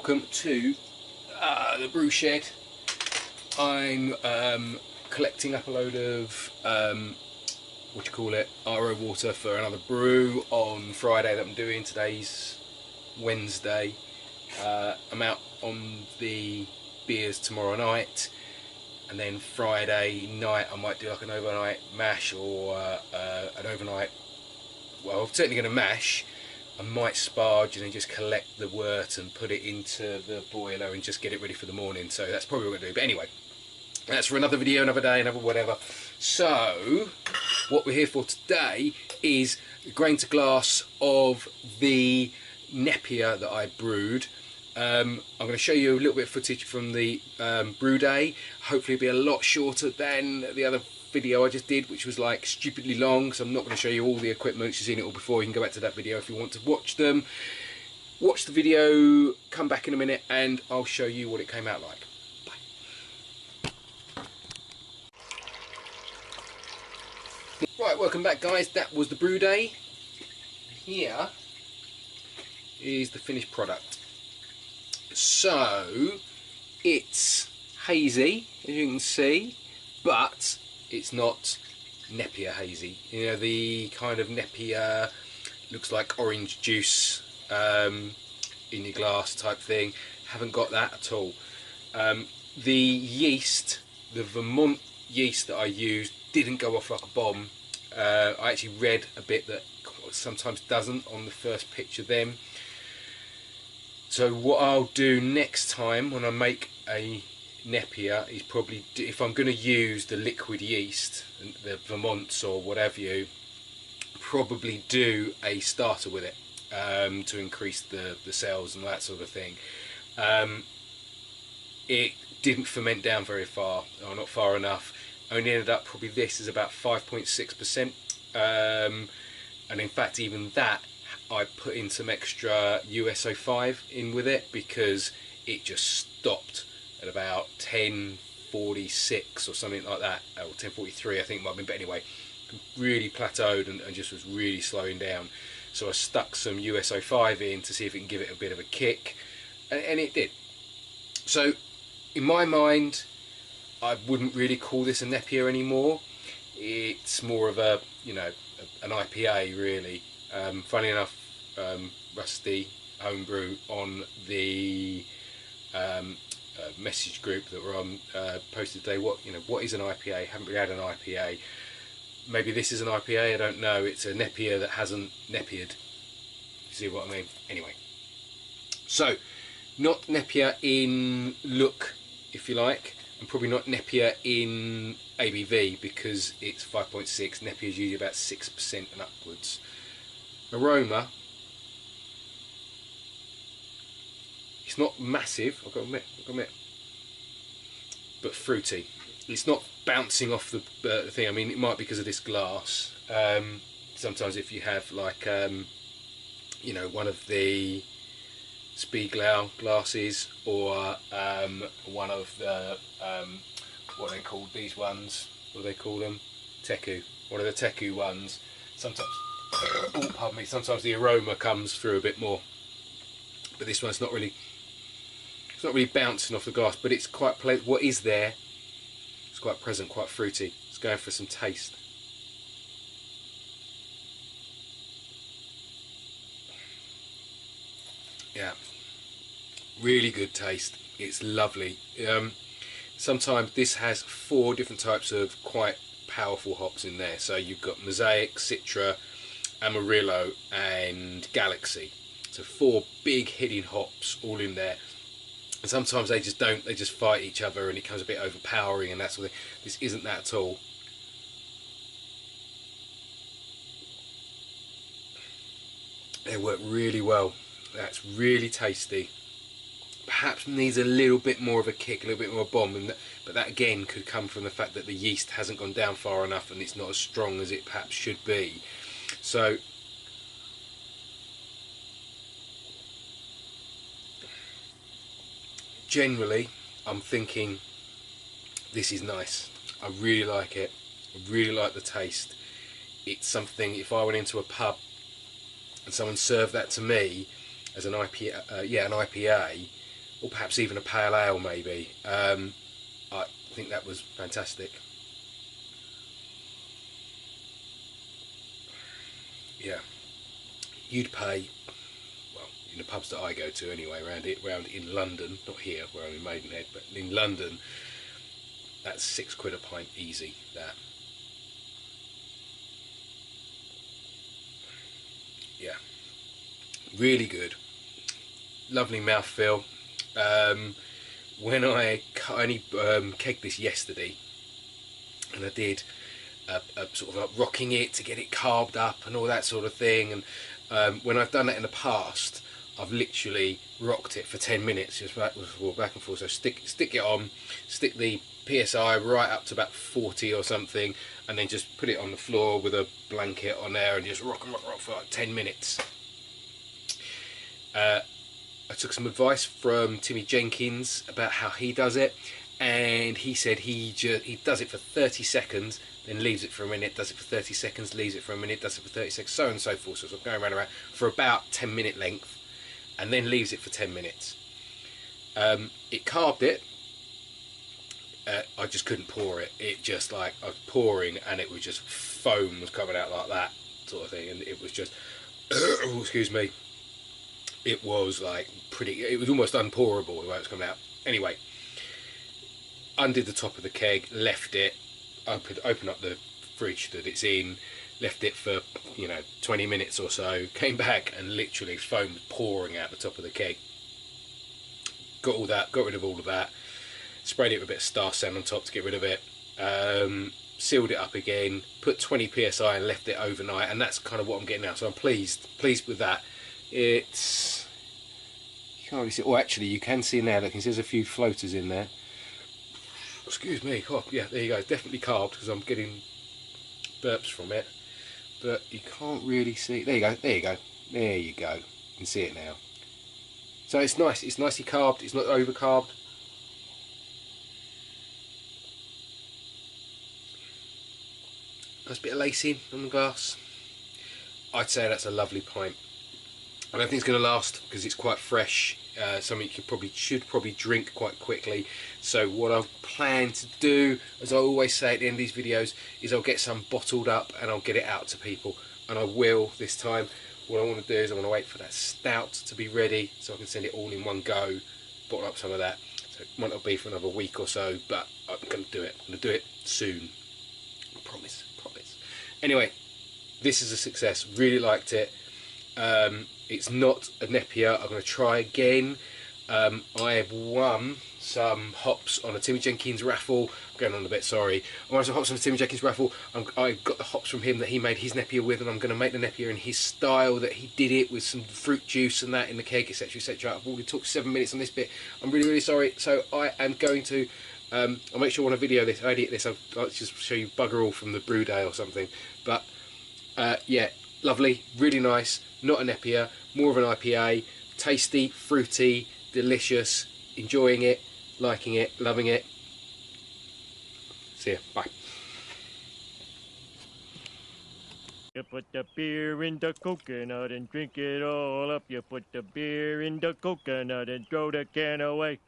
welcome to the brew shed. I'm collecting up a load of RO water for another brew on Friday that I'm doing. Today's Wednesday. I'm out on the beers tomorrow night, and then Friday night I might do like an overnight mash or an overnight, well, I'm certainly going to mash. I might sparge and then just collect the wort and put it into the boiler and just get it ready for the morning. So that's probably what I'm going to do. But anyway, that's for another video, another day, another whatever. So what we're here for today is the grain to glass of the Neipa that I brewed. I'm going to show you a little bit of footage from the brew day. Hopefully it'll be a lot shorter than the other video I just did, which was like stupidly long, so I'm not going to show you all the equipment. You've seen it all before. You can go back to that video if you want to watch them. Watch the video, come back in a minute and I'll show you what it came out like. Bye. Right, welcome back guys. That was the brew day. Here is the finished product. So it's hazy, as you can see, but it's not Neipa hazy. You know, the kind of Neipa looks like orange juice in your glass type thing. Haven't got that at all. The yeast, the Vermont yeast that I used, didn't go off like a bomb. I actually read a bit that sometimes doesn't on the first picture then. So what I'll do next time when I make a Neipa is probably, if I'm going to use the liquid yeast, the Vermonts or whatever, you probably do a starter with it to increase the cells and that sort of thing. It didn't ferment down very far, or not far enough. Only ended up, probably this is about 5.6%, and in fact even that I put in some extra US-05 in with it because it just stopped at about 10.46 or something like that, or 10.43 I think it might have been, but anyway, really plateaued and just was really slowing down. So I stuck some US-05 in to see if it can give it a bit of a kick, and it did. So in my mind, I wouldn't really call this a Neipa anymore. It's more of a, you know, an IPA really. Funny enough, Rusty Homebrew on the message group that we're on posted today, what is an IPA? Haven't really had an IPA. Maybe this is an IPA, I don't know. It's a Neipa that hasn't Neipia'd. You see what I mean? Anyway, so not Neipa in look, if you like, and probably not Neipa in ABV because it's 5.6. Neipa is usually about 6% and upwards. Aroma, it's not massive, I've got to admit, but fruity. It's not bouncing off the thing. I mean, it might be because of this glass. Sometimes if you have like, you know, one of the Spiegel glasses or one of the, what are they called, these ones, what do they call them? Teku. One of the Teku ones. Sometimes, oh, pardon me, sometimes the aroma comes through a bit more. But this one's not really, it's not really bouncing off the glass, but it's quite pleasant. What is there, it's quite present, quite fruity. It's going for some taste. Yeah, really good taste. It's lovely. Sometimes this has 4 different types of quite powerful hops in there. So you've got Mosaic, Citra, Amarillo and Galaxy. So 4 big hitting hops all in there. And sometimes they just don't, they just fight each other and it comes a bit overpowering and that sort of thing. This isn't that at all. They work really well. That's really tasty. Perhaps needs a little bit more of a kick, a little bit more bomb, and but that again could come from the fact that the yeast hasn't gone down far enough and it's not as strong as it perhaps should be. So generally I'm thinking this is nice. I really like it. I really like the taste. It's something, if I went into a pub and someone served that to me as an IPA, an IPA, or perhaps even a pale ale maybe. I think that was fantastic. Yeah, you'd pay, well, in the pubs that I go to anyway, round in London, not here where I'm in Maidenhead, but in London, that's £6 a pint easy. That. Yeah, really good, lovely mouthfeel. When I only kegged this yesterday, and I did sort of like rocking it to get it carved up and all that sort of thing, and when I've done that in the past, I've literally rocked it for 10 minutes, just back and forth. So stick it on, stick the PSI right up to about 40 or something, and then just put it on the floor with a blanket on there and just rock for like 10 minutes. I took some advice from Timmy Jenkins about how he does it, and he said he does it for 30 seconds, then leaves it for a minute, does it for 30 seconds, leaves it for a minute, does it for 30 seconds, so on and so forth. So it's going around for about 10-minute length, and then leaves it for 10 minutes. It carved it. I just couldn't pour it. It just, like, I was pouring and it was just foam was coming out like that sort of thing, and it was just oh, excuse me, it was like it was almost unpourable the way it was coming out. Anyway, undid the top of the keg, left it, opened up the fridge that it's in, left it for 20 minutes or so, came back and literally foam was pouring out the top of the keg. Got rid of all of that, sprayed it with a bit of Star Sand on top to get rid of it, sealed it up again, put 20 psi and left it overnight, and that's kind of what I'm getting now. So I'm pleased with that. It's, you can't really see, actually you can see now, look, there's a few floaters in there. Excuse me. Oh yeah, there you go. It's definitely carved because I'm getting burps from it, but you can't really see. There you go. You can see it now. So it's nice. It's nicely carved. It's not over carved. Nice bit of lacing on the glass. I'd say that's a lovely pint. I don't think it's going to last because it's quite fresh. Something you should probably drink quite quickly. So what I plan to do, as I always say at the end of these videos, is I'll get some bottled up and I'll get it out to people. And I will this time. What I want to do is I want to wait for that stout to be ready so I can send it all in one go, bottle up some of that. So it might not be for another week or so, but I'm going to do it. I'm going to do it soon. I promise. Anyway, this is a success. Really liked it. It's not a Neipa. I'm going to try again. I have won some hops on a Timmy Jenkins raffle. I'm going on a bit, sorry. I won some hops on a Timmy Jenkins raffle. I got the hops from him that he made his Neipa with, and I'm going to make the Neipa in his style that he did it, with some fruit juice and that in the keg, etc, etc. I've already talked 7 minutes on this bit. I'm really sorry. So I am going to, I'll make sure I want to video this, I edit this, I'll just show you bugger all from the brew day or something. But yeah, lovely, really nice, not a Neipa, more of an IPA, tasty, fruity, delicious, enjoying it, liking it, loving it. See ya, bye. You put the beer in the coconut and drink it all up. You put the beer in the coconut and throw the can away.